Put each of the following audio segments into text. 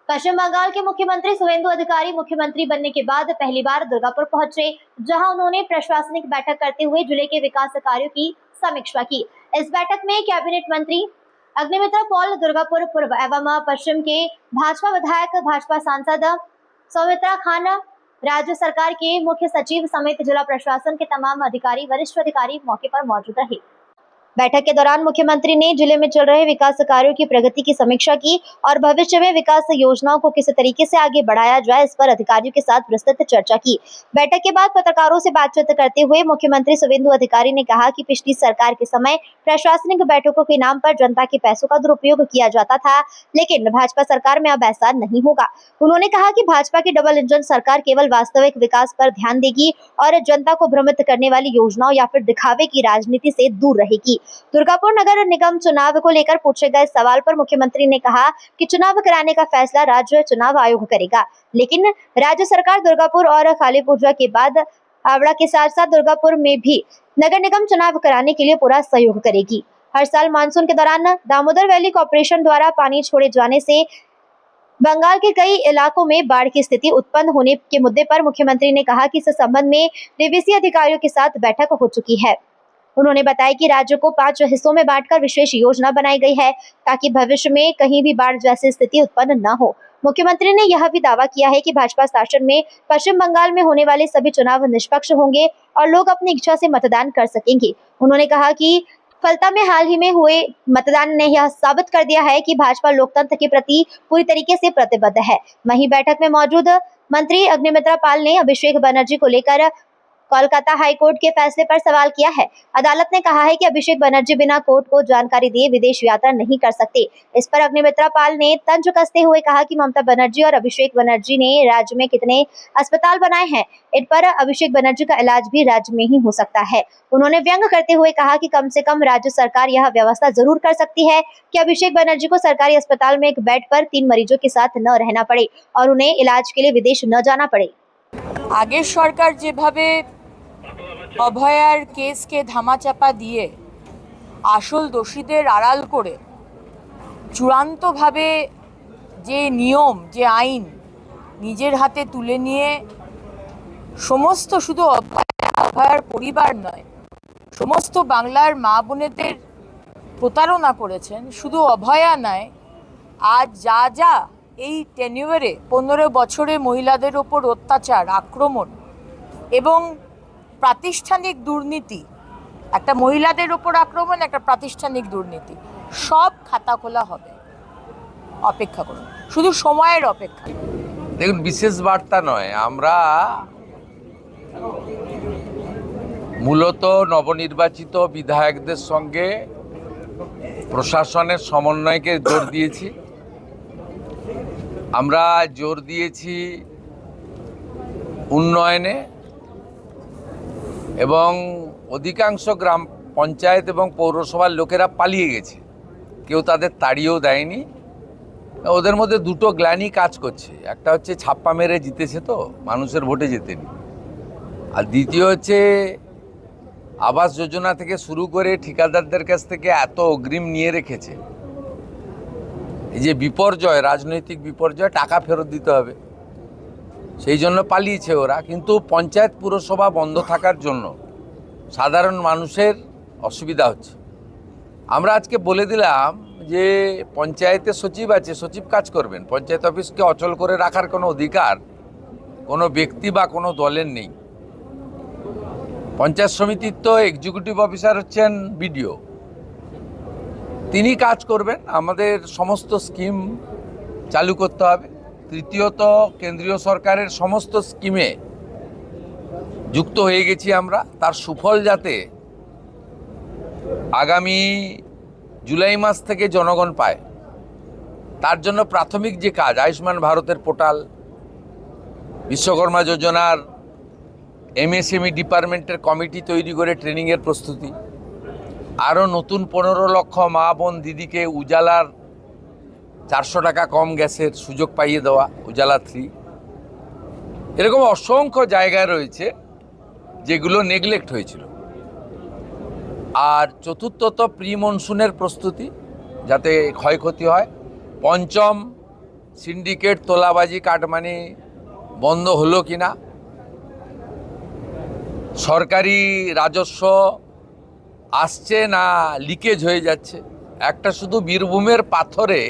पश्चिम बंगाल के मुख्यमंत्री शुवेंदु अधिकारी मुख्यमंत्री बनने के बाद पहली बार दुर्गापुर पहुंचे, जहां उन्होंने प्रशासनिक बैठक करते हुए जिले के विकास कार्यों की समीक्षा की। इस बैठक में कैबिनेट मंत्री अग्निमित्रा पॉल, दुर्गापुर पूर्व एवं पश्चिम के भाजपा विधायक, भाजपा सांसद सौमित्रा खान, राज्य सरकार के मुख्य सचिव समेत जिला प्रशासन के तमाम अधिकारी, वरिष्ठ अधिकारी मौके पर मौजूद रहे। बैठक के दौरान मुख्यमंत्री ने जिले में चल रहे विकास कार्यों की प्रगति की समीक्षा की और भविष्य में विकास योजनाओं को किस तरीके से आगे बढ़ाया जाए, इस पर अधिकारियों के साथ विस्तृत चर्चा की। बैठक के बाद पत्रकारों से बातचीत करते हुए मुख्यमंत्री शुवेंदु अधिकारी ने कहा कि पिछली सरकार के समय प्रशासनिक बैठकों के नाम पर जनता के पैसों का दुरुपयोग किया जाता था, लेकिन भाजपा सरकार में अब ऐसा नहीं होगा। उन्होंने कहा कि भाजपा की डबल इंजन सरकार केवल वास्तविक विकास पर ध्यान देगी और जनता को भ्रमित करने वाली योजनाओं या फिर दिखावे की राजनीति से दूर रहेगी। दुर्गापुर नगर निगम चुनाव को लेकर पूछे गए सवाल पर मुख्यमंत्री ने कहा कि चुनाव कराने का फैसला राज्य चुनाव आयोग करेगा, लेकिन राज्य सरकार दुर्गापुर और काली पूजा के बाद हावड़ा के साथ साथ दुर्गापुर में भी नगर निगम चुनाव कराने के लिए पूरा सहयोग करेगी। हर साल मानसून के दौरान दामोदर वैली कॉर्पोरेशन द्वारा पानी छोड़े जाने से बंगाल के कई इलाकों में बाढ़ की स्थिति उत्पन्न होने के मुद्दे पर मुख्यमंत्री ने कहा कि इस संबंध में डीवीसी अधिकारियों के साथ बैठक हो चुकी है। उन्होंने बताया कि राज्य को 5 हिस्सों में बांटकर विशेष योजना बनाई गई है ताकि भविष्य में कहीं भी बाढ़ जैसी स्थिति उत्पन्न न हो। मुख्यमंत्री ने यह भी दावा किया है कि भाजपा शासन में पश्चिम बंगाल में होने वाले सभी चुनाव निष्पक्ष होंगे और लोग अपनी इच्छा से मतदान कर सकेंगे। उन्होंने कहा कि फलता में हाल ही में हुए मतदान ने यह साबित कर दिया है कि भाजपा लोकतंत्र के प्रति पूरी तरीके से प्रतिबद्ध है। वहीं बैठक में मौजूद मंत्री अग्निमित्रा पाल ने अभिषेक बनर्जी को लेकर कोलकाता हाईकोर्ट के फैसले पर सवाल किया है। अदालत ने कहा है कि अभिषेक बनर्जी बिना कोर्ट को जानकारी दिए विदेश यात्रा नहीं कर सकते। इस पर अग्निमित्रा पाल ने तंज कसते हुए कहा कि ममता बनर्जी और अभिषेक बनर्जी ने राज्य में कितने अस्पताल बनाए हैं, इन पर अभिषेक बनर्जी का इलाज भी राज्य में ही हो सकता है। उन्होंने व्यंग करते हुए कहा कि कम से कम राज्य सरकार यह व्यवस्था जरूर कर सकती है कि अभिषेक बनर्जी को सरकारी अस्पताल में एक बेड पर 3 मरीजों के साथ न रहना पड़े और उन्हें इलाज के लिए विदेश न जाना पड़े। আগের সরকার যেভাবে অভয়ার কেসকে ধামাচাপা দিয়ে আসল দোষীদের আড়াল করে চূড়ান্তভাবে যে নিয়ম, যে আইন নিজের হাতে তুলে নিয়ে সমস্ত শুধু অভয়ার পরিবার নয়, সমস্ত বাংলার মা বোনেদের প্রতারণা করেছেন, শুধু অভয়া নয়, আজ যা যা এই টেনিউরে 15 বছরে মহিলাদের ওপর অত্যাচার, আক্রমণ এবং প্রাতিষ্ঠানিক দুর্নীতি, একটা মহিলাদের ওপর আক্রমণ, একটা প্রাতিষ্ঠানিক দুর্নীতি, সব খাতা খোলা হবে। অপেক্ষা করুন, শুধু সময়ের অপেক্ষা। দেখুন, বিশেষ বার্তা নয়, আমরা মূলত নবনির্বাচিত বিধায়কদের সঙ্গে প্রশাসনের সমন্বয়কে জোর দিয়েছি। আমরা জোর দিয়েছি উন্নয়নে এবং অধিকাংশ গ্রাম পঞ্চায়েত এবং পৌরসভার লোকেরা পালিয়ে গেছে, কেউ তাদের তাড়িয়েও দেয়নি। ওদের মধ্যে দুটো গ্লানি কাজ করছে, একটা হচ্ছে ছাপ্পা মেরে জিতেছে তো মানুষের ভোটে জেতেনি, আর দ্বিতীয় হচ্ছে আবাস যোজনা থেকে শুরু করে ঠিকাদারদের কাছ থেকে এত অগ্রিম নিয়ে রেখেছে, এই যে বিপর্যয়, রাজনৈতিক বিপর্যয়, টাকা ফেরত দিতে হবে, সেই জন্য পালিয়েছে ওরা। কিন্তু পঞ্চায়েত পুরসভা বন্ধ থাকার জন্য সাধারণ মানুষের অসুবিধা হচ্ছে। আমরা আজকে বলে দিলাম যে পঞ্চায়েতে সচিব আছে, সচিব কাজ করবেন, পঞ্চায়েত অফিসকে অচল করে রাখার কোনো অধিকার কোনো ব্যক্তি বা কোনো দলের নেই। পঞ্চায়েত সমিতির তো এক্সিকিউটিভ অফিসার হচ্ছেন বিডিও, তিনি কাজ করবেন। আমাদের সমস্ত স্কিম চালু করতে হবে। তৃতীয়ত, কেন্দ্রীয় সরকারের সমস্ত স্কিমে যুক্ত হয়ে গেছি আমরা, তার সুফল যাতে আগামী জুলাই মাস থেকে জনগণ পায়, তার জন্য প্রাথমিক যে কাজ, আয়ুষ্মান ভারতের পোর্টাল, বিশ্বকর্মা যোজনার এমএসএমই ডিপার্টমেন্টের কমিটি তৈরি করে ট্রেনিংয়ের প্রস্তুতি, আরও নতুন 15 লক্ষ মা বোন দিদিকে উজালার 400 টাকা কম গ্যাসের সুযোগ পাইয়ে দেওয়া, উজালা 3। এরকম অসংখ্য জায়গায় রয়েছে যেগুলো নেগলেক্ট হয়েছিল। আর চতুর্থত, প্রি মনসুনের প্রস্তুতি যাতে ক্ষয়ক্ষতি হয়। পঞ্চম, সিন্ডিকেট, তোলাবাজি, কাটমানি বন্ধ হলো কিনা, সরকারি রাজস্ব আসছে না লিকেজ হয়ে যাচ্ছে। একটা শুধু বীরভূমের পাথরে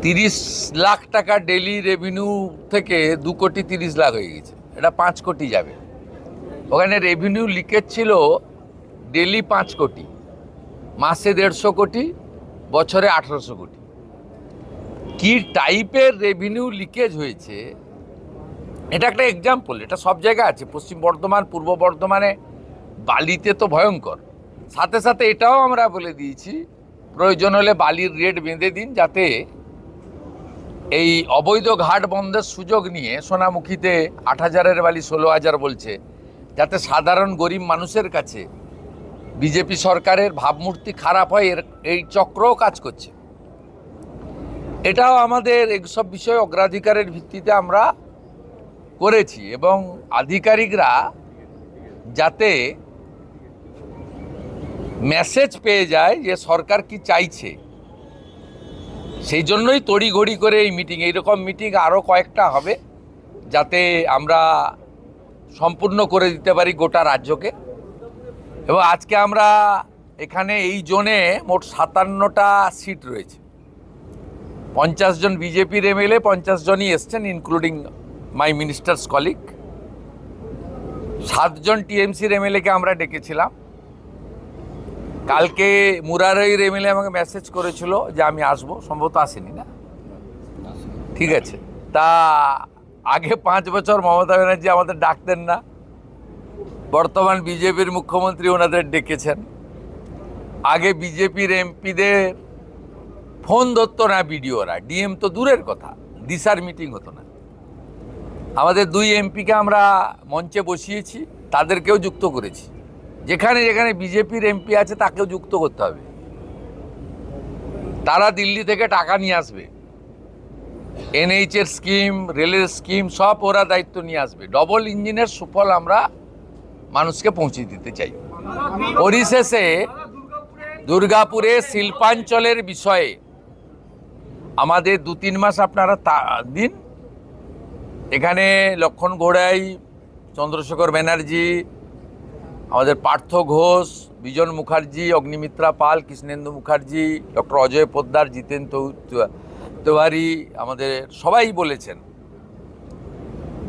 30 লাখ টাকা ডেলি রেভিনিউ থেকে 2 কোটি 30 লাখ হয়ে গেছে, এটা 5 কোটি যাবে। ওখানে রেভিনিউ লিকেজ ছিল ডেলি 5 কোটি, মাসে 150 কোটি, বছরে 1800 কোটি। কি টাইপের রেভিনিউ লিকেজ হয়েছে এটা একটা এক্সাম্পল। এটা সব জায়গায় আছে, পশ্চিম বর্ধমান, পূর্ব বর্ধমানে বালিতে তো ভয়ঙ্কর। সাথে সাথে এটাও আমরা বলে দিয়েছি প্রয়োজন হলে বালির রেট বেঁধে দিন, যাতে এই অবৈধ ঘাট বন্ধের সুযোগ নিয়ে সোনামুখীতে 8,000-এর বালি 16,000 বলছে, যাতে সাধারণ গরিব মানুষের কাছে বিজেপি সরকারের ভাবমূর্তি খারাপ হয়, এই চক্রও কাজ করছে। এটাও আমাদের এইসব বিষয়ে অগ্রাধিকারের ভিত্তিতে আমরা করেছি, এবং আধিকারিকরা যাতে মেসেজ পেয়ে যায় যে সরকার কি চাইছে, সেই জন্যই তড়িঘড়ি করে এই মিটিং, এইরকম মিটিং আরও কয়েকটা হবে, যাতে আমরা সম্পূর্ণ করে দিতে পারি গোটা রাজ্যকে। এবং আজকে আমরা এখানে এই জোনে মোট 57টা সিট রয়েছে। 50 জন বিজেপির এমএলএ, 50 জনই এসছেন, ইনক্লুডিং মাই মিনিস্টার্স কলিগ। 7 জন টিএমসির এমএলএকে আমরা ডেকেছিলাম। কালকে মুরারইর এমএলএ আমাকে মেসেজ করেছিল যে আমি আসবো, সম্ভবত আসেনি না, ঠিক আছে। তা আগে 5 বছর মমতা ব্যানার্জি আমাদের ডাকতেন না, বর্তমান বিজেপির মুখ্যমন্ত্রী ওনাদের ডেকেছেন। আগে বিজেপির এমপিদের ফোন ধরতো না বিডিওরা, ডিএম তো দূরের কথা, দিশার মিটিং হতো না। আমাদের 2 এমপিকে আমরা মঞ্চে বসিয়েছি, তাদেরকেও যুক্ত করেছি। যেখানে যেখানে বিজেপির এমপি আছে তাকেও যুক্ত করতে হবে। তারা দিল্লি থেকে টাকা নিয়ে আসবে, এনএইচের স্কিম, রেলের স্কিম সব ওরা দায়িত্ব নিয়ে আসবে। ডবল ইঞ্জিনের সুফল আমরা মানুষকে পৌঁছে দিতে চাই। পরিশেষে দুর্গাপুরে শিল্পাঞ্চলের বিষয়ে আমাদের 2-3 মাস আপনারা দিন। এখানে লক্ষণ ঘোড়াই, চন্দ্রশেখর ব্যানার্জি, আমাদের পার্থ ঘোষ, বিজন মুখার্জি, অগ্নিমিত্রা পাল, কৃষ্ণেন্দু মুখার্জি, ডক্টর অজয় পোদ্দার, জিতেন তিওয়ারি, আমাদের সবাই বলেছেন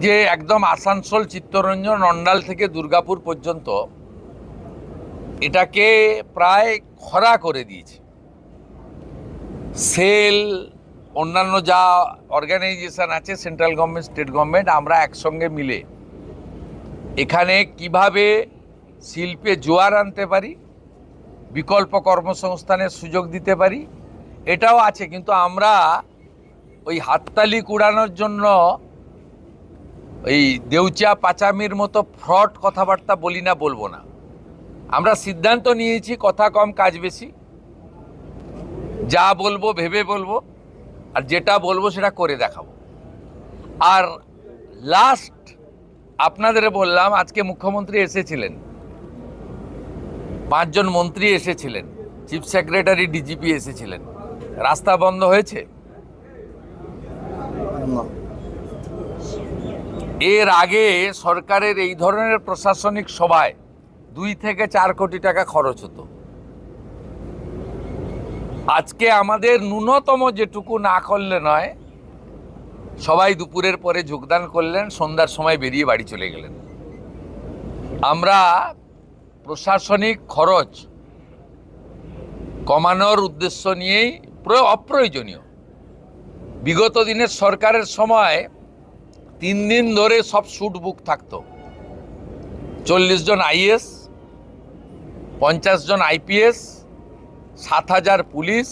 যে একদম আসানসোল, চিত্তরঞ্জন, অন্ডাল থেকে দুর্গাপুর পর্যন্ত এটাকে প্রায় খরা করে দিয়েছে। সেল, অন্যান্য যা অর্গানাইজেশন আছে, সেন্ট্রাল গভর্নমেন্ট, স্টেট গভর্নমেন্ট, আমরা একসঙ্গে মিলে এখানে কিভাবে শিল্পে জোয়ার আনতে পারি, বিকল্প কর্মসংস্থানের সুযোগ দিতে পারি, এটাও আছে। কিন্তু আমরা ওই হাততালি কুড়ানোর জন্য ওই দেউচা পাচামির মতো ফ্রড কথাবার্তা বলি না, বলবো না। আমরা সিদ্ধান্ত নিয়েছি কথা কম কাজ বেশি, যা বলবো ভেবে বলবো, আর যেটা বলবো সেটা করে দেখাবো। আর লাস্ট আপনাদের বললাম, আজকে মুখ্যমন্ত্রী এসেছিলেন, 5 জন মন্ত্রী এসেছিলেন, চিফ সেক্রেটারি, ডিজিপি এসেছিলেন। রাস্তা বন্ধ হয়েছে? এর আগে সরকারের এই ধরনের প্রশাসনিক সভায় 2 থেকে 4 কোটি টাকা খরচ হতো। আজকে আমাদের ন্যূনতম যেটুকু না করলে নয়, সবাই দুপুরের পরে যোগদান করলেন, সন্ধ্যার সময় বেরিয়ে বাড়ি চলে গেলেন। আমরা প্রশাসনিক খরচ কমানোর উদ্দেশ্য নিয়েই, অপ্রয়োজনীয়, বিগত দিনের সরকারের সময় 3 দিন ধরে সব শুট বুক থাকতো। 40 জন আইএস, 50 জন আইপিএস, 7,000 পুলিশ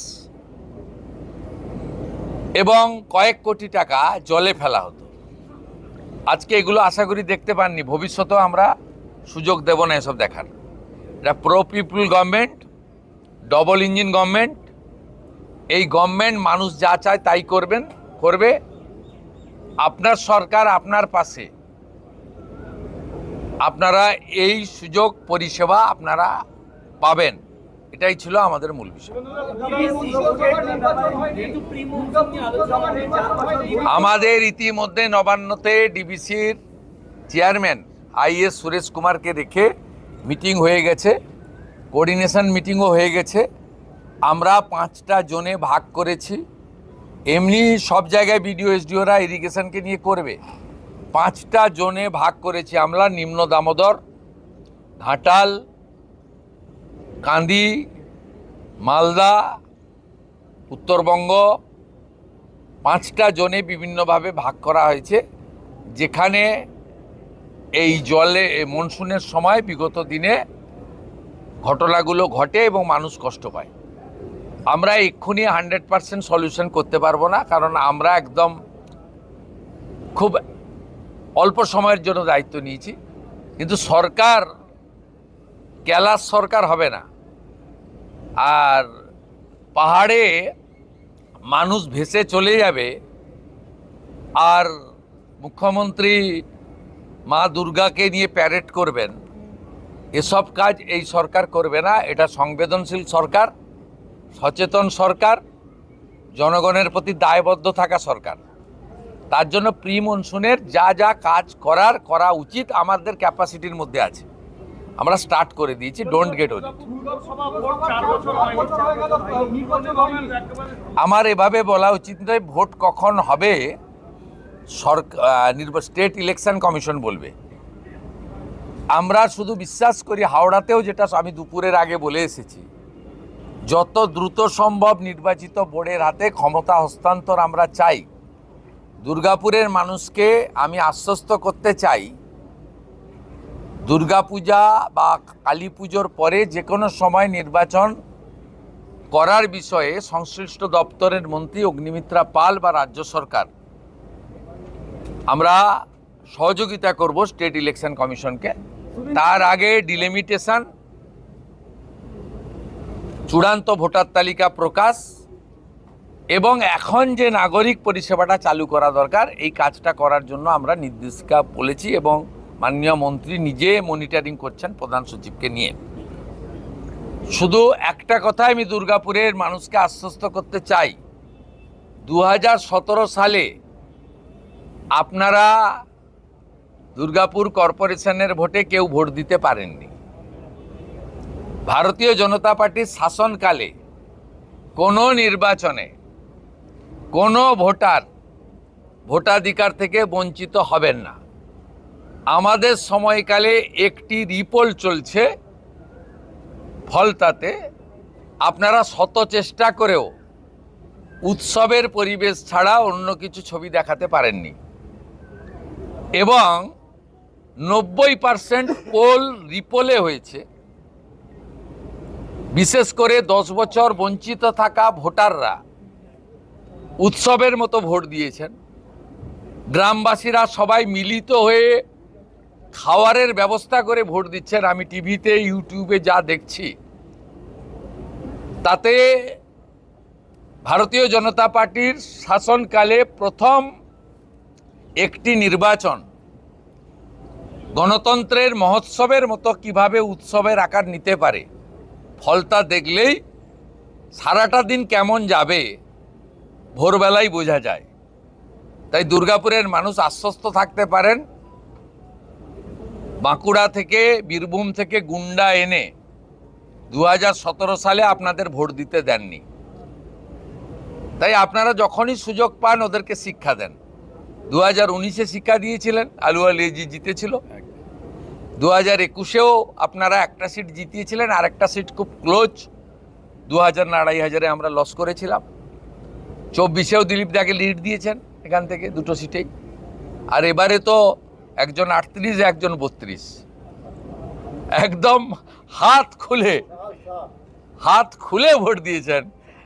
এবং কয়েক কোটি টাকা জলে ফেলা হতো। আজকে এগুলো আশা করি দেখতে পাননি, ভবিষ্যতেও আমরা সুযোগ দেব না এসব দেখার। এটা প্রো পিপুল গভর্নমেন্ট, ডবল ইঞ্জিন গভর্নমেন্ট। এই গভর্নমেন্ট মানুষ যা চায় তাই করবে। আপনার সরকার আপনার পাশে, আপনারা এই সুযোগ পরিষেবা আপনারা পাবেন। এটাই ছিল আমাদের মূল বিষয়। আমাদের ইতিমধ্যে নবান্নতে ডিবিসির চেয়ারম্যান আইএস সুরেশ কুমারকে রেখে মিটিং হয়ে গেছে, কোঅর্ডিনেশন মিটিংও হয়ে গেছে। আমরা 5টা জোনে ভাগ করেছি। এমনি সব জায়গায় বিডিও এসডিওরা ইরিগেশনকে নিয়ে করবে, 5টা জোনে ভাগ করেছি আমরা। নিম্ন দামোদর, ঘাটাল, কান্দি, মালদা, উত্তরবঙ্গ, 5টা জোনে বিভিন্নভাবে ভাগ করা হয়েছে, যেখানে এই জলে মনসুনের সময় বিগত দিনে ঘটনাগুলো ঘটে এবং মানুষ কষ্ট পায়। আমরা এক্ষুনি 100% সলিউশন করতে পারবো না, কারণ আমরা একদম খুব অল্প সময়ের জন্য দায়িত্ব নিয়েছি। কিন্তু সরকার ক্যালাস সরকার হবে না, আর পাহাড়ে মানুষ ভেসে চলে যাবে, আর মুখ্যমন্ত্রী মা দুর্গাকে নিয়ে প্যারেড করবেন, এসব কাজ এই সরকার করবে না। এটা সংবেদনশীল সরকার, সচেতন সরকার, জনগণের প্রতি দায়বদ্ধ থাকা সরকার। তার জন্য প্রি মনসুনের যা যা কাজ করা উচিত আমাদের ক্যাপাসিটির মধ্যে আছে, আমরা স্টার্ট করে দিয়েছি। Don't get worried. আমার এভাবে বলা উচিত নয় ভোট কখন হবে, স্টেট ইলেকশন কমিশন বলবে। আমরা শুধু বিশ্বাস করি, হাওড়াতেও যেটা আমি দুপুরের আগে বলে এসেছি, যত দ্রুত সম্ভব নির্বাচিত বোর্ডের হাতে ক্ষমতা হস্তান্তর আমরা চাই। দুর্গাপুরের মানুষকে আমি আশ্বস্ত করতে চাই, দুর্গাপূজা বা কালী পুজোর পরে যে কোনো সময় নির্বাচন করার বিষয়ে সংশ্লিষ্ট দপ্তরের মন্ত্রী অগ্নিমিত্রা পাল বা রাজ্য সরকার, আমরা সহযোগিতা করব স্টেট ইলেকশন কমিশনকে। তার আগে ডিলিমিটেশন, চূড়ান্ত ভোটার তালিকা প্রকাশ এবং এখন যে নাগরিক পরিষেবাটা চালু করা দরকার, এই কাজটা করার জন্য আমরা নির্দেশিকা বলেছি এবং মাননীয় মন্ত্রী নিজে মনিটরিং করছেন প্রধান সচিবকে নিয়ে। শুধু একটা কথা আমি দুর্গাপুরের মানুষকে আশ্বস্ত করতে চাই, 2017 সালে আপনারা দুর্গাপুর কর্পোরেশনের ভোটে কেউ ভোট দিতে পারেননি। ভারতীয় জনতা পার্টির শাসনকালে কোনো নির্বাচনে কোনো ভোটাধিকার থেকে বঞ্চিত হবেন না। আমাদের সময়কালে একটি রিপোল চলছে, ফলতাতে আপনারা শত চেষ্টা করেও উৎসবের পরিবেশ ছাড়া অন্য কিছু ছবি দেখাতে পারেননি এবং 90% পোল রিপোলে হয়েছে। বিশেষ করে 10 বছর বঞ্চিত থাকা ভোটাররা উৎসবের মতো ভোট দিয়েছেন। গ্রামবাসীরা সবাই মিলিত হয়ে খাওয়ারের ব্যবস্থা করে ভোট দিচ্ছেন। আমি টিভিতে ইউটিউবে যা দেখছি, তাতে ভারতীয় জনতা পার্টির শাসনকালে প্রথম একটি নির্বাচন গণতন্ত্রের মহোৎসবের মতো কিভাবে উৎসবের আকার নিতে পারে, ফলটা দেখলেই সারাটা দিন কেমন যাবে ভোরবেলায় বোঝা যায়। তাই দুর্গাপুরের মানুষ আশ্বস্ত থাকতে পারেন, বাঁকুড়া থেকে বীরভূম থেকে গুন্ডা এনে 2017 সালে আপনাদের ভোট দিতে দেননি। তাই আপনারা যখনই সুযোগ পান ওদেরকে শিক্ষা দেন। 2019-এ শিক্ষা দিয়েছিলেন, আলুয়া লেজি জিতেছিল। 2021-এও আপনারা একটা সিট জিতিয়েছিলেন, আর একটা সিট খুব ক্লোজ 2000 না 2500-এ আমরা লস করেছিলাম। 24-এও দিলীপ দাকে লিড দিয়েছেন এখান থেকে দুটো সিটেই। আর এবারে তো একজন 38, একজন 32, একদম হাত খুলে ভোট দিয়েছেন।